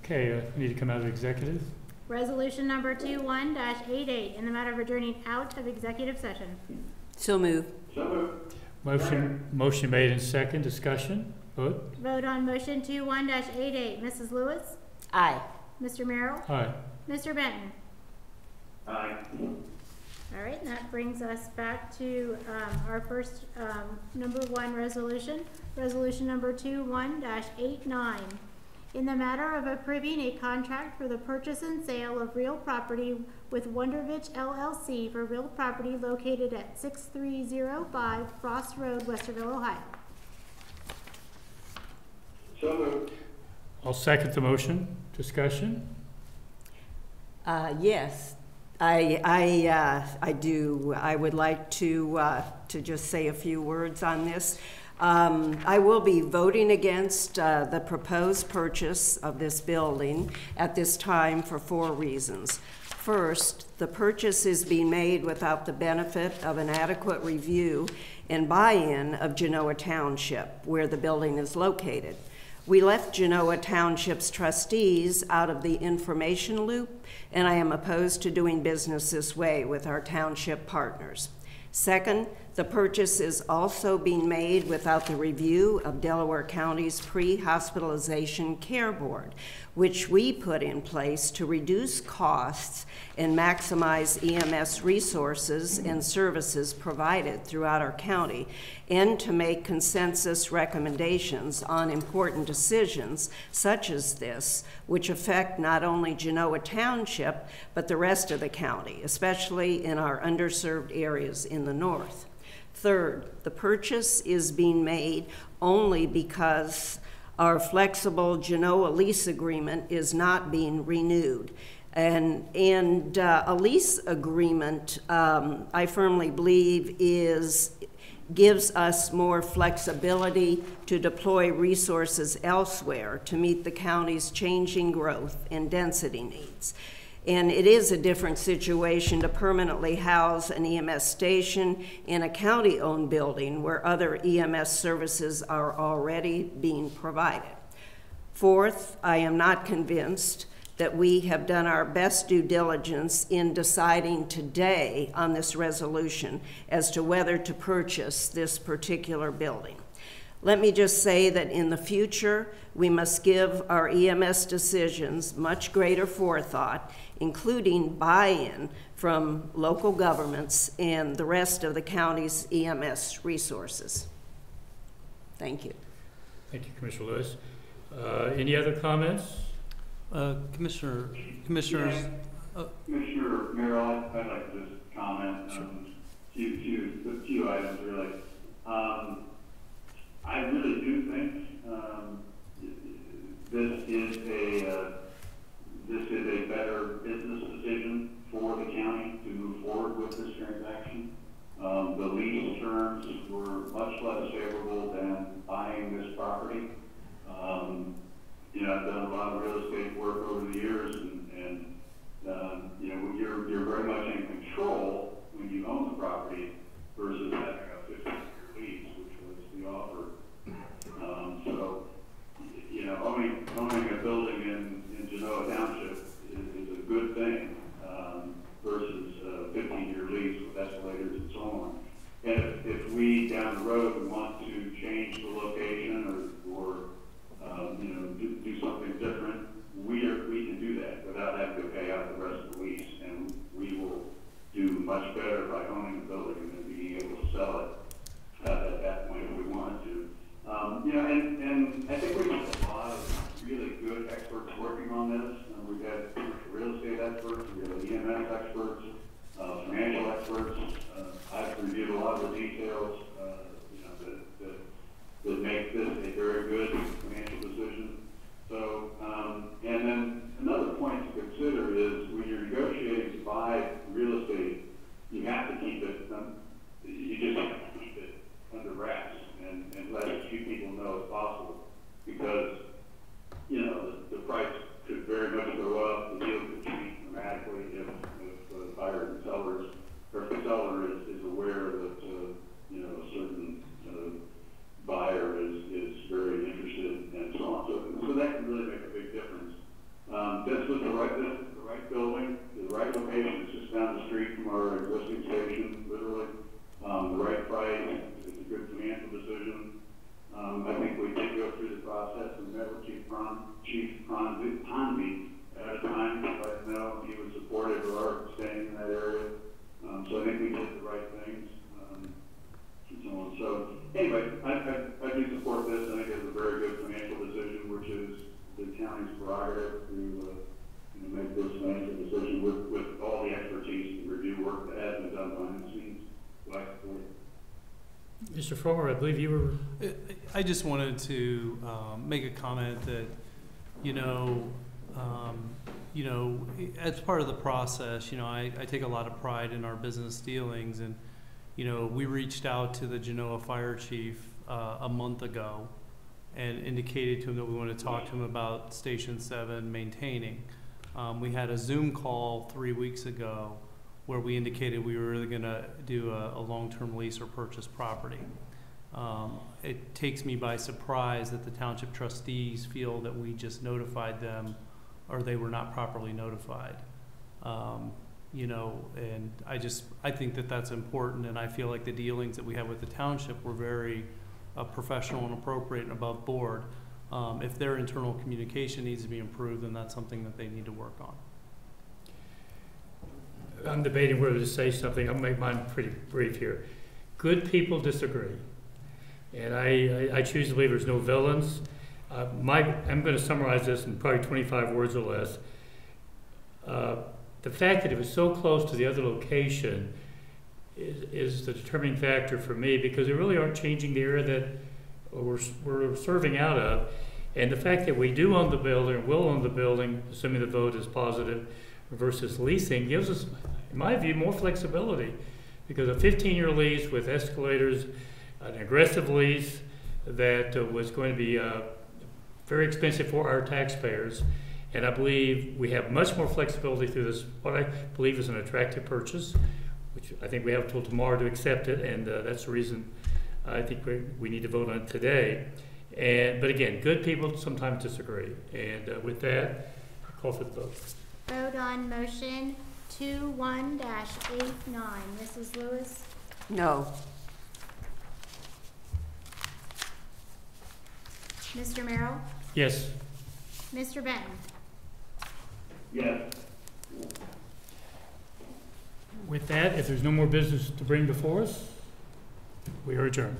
Okay, need to come out of executive. Resolution number 21-88 in the matter of adjourning out of executive session. So move. Motion made and second. Discussion. Vote. Vote on motion 21-88. Mrs. Lewis? Aye. Mr. Merrill? Aye. Mr. Benton? Aye. All right, and that brings us back to our first number 1 resolution. Resolution number 21-89. In the matter of approving a contract for the purchase and sale of real property with Wondervich LLC for real property located at 6305 Frost Road, Westerville, Ohio. So moved. I'll second the motion. Discussion. Yes, I do. I would like to just say a few words on this. I will be voting against the proposed purchase of this building at this time for 4 reasons. First, the purchase is being made without the benefit of an adequate review and buy-in of Genoa Township, where the building is located. We left Genoa Township's trustees out of the information loop, and I am opposed to doing business this way with our township partners. Second, the purchase is also being made without the review of Delaware County's Pre-Hospitalization Care Board, which we put in place to reduce costs and maximize EMS resources and services provided throughout our county, and to make consensus recommendations on important decisions such as this, which affect not only Genoa Township, but the rest of the county, especially in our underserved areas in the north. Third, the purchase is being made only because our flexible Genoa lease agreement is not being renewed. And a lease agreement, I firmly believe, gives us more flexibility to deploy resources elsewhere to meet the county's changing growth and density needs. And it is a different situation to permanently house an EMS station in a county-owned building where other EMS services are already being provided. Fourth, I am not convinced that we have done our best due diligence in deciding today on this resolution as to whether to purchase this particular building. Let me just say that in the future, we must give our EMS decisions much greater forethought, including buy-in from local governments and the rest of the county's EMS resources. Thank you. Thank you, Commissioner Lewis. Any other comments? Commissioners. Commissioner Merrill, I'd like to just comment on a few items, really. I really do think this is a better business decision for the county to move forward with this transaction. The lease terms were much less favorable than buying this property. I've done a lot of real estate work over the years, and you're very much in control when you own the property versus having a 15-year lease, which was the offer. Owning a building in Genoa Township is a good thing versus a 15-year lease with escalators and so on. And if we down the road want to change the location or do something different, we can do that without having to pay out the rest of the lease, and we will do much better by owning the building than being able to sell it at that point if we wanted to. And I think we have a lot of really good experts working on this. We've had real estate experts, we have EMS experts, financial experts. I've reviewed a lot of the details that make this a very good financial decision. So, and then another point to consider is when you're negotiating to buy real estate, you have to keep it, you just have to keep it under wraps and let as few people know as possible, because, the price could very much county's prerogative to, make this financial decision with all the expertise and review work that has been done behind the scenes. Mr. Fromer, I believe you were. I just wanted to make a comment that, as part of the process, I take a lot of pride in our business dealings, and, we reached out to the Genoa Fire Chief a month ago and indicated to him that we wanted to talk to him about Station 7 maintaining. We had a Zoom call 3 weeks ago where we indicated we were really going to do a long-term lease or purchase property. It takes me by surprise that the township trustees feel that we just notified them or they were not properly notified. And I think that that's important, and I feel like the dealings that we have with the township were very professional and appropriate and above board. If their internal communication needs to be improved, then that's something that they need to work on. I'm debating whether to say something. I'll make mine pretty brief here. Good people disagree. And I choose to believe there's no villains. I'm going to summarize this in probably 25 words or less. The fact that it was so close to the other location is the determining factor for me, because they really aren't changing the area that we're serving out of. And the fact that we do own the building, will own the building, assuming the vote is positive, versus leasing, gives us, in my view, more flexibility. Because a 15-year lease with escalators, an aggressive lease that was going to be very expensive for our taxpayers. And I believe we have much more flexibility through this, what I believe is an attractive purchase, which I think we have until tomorrow to accept it, and that's the reason I think we need to vote on it today. But again, good people sometimes disagree. And with that, I call for the vote. Vote on motion 21-89. Mrs. Lewis? No. Mr. Merrill? Yes. Mr. Benton? Yes. With that, if there's no more business to bring before us, we are adjourned.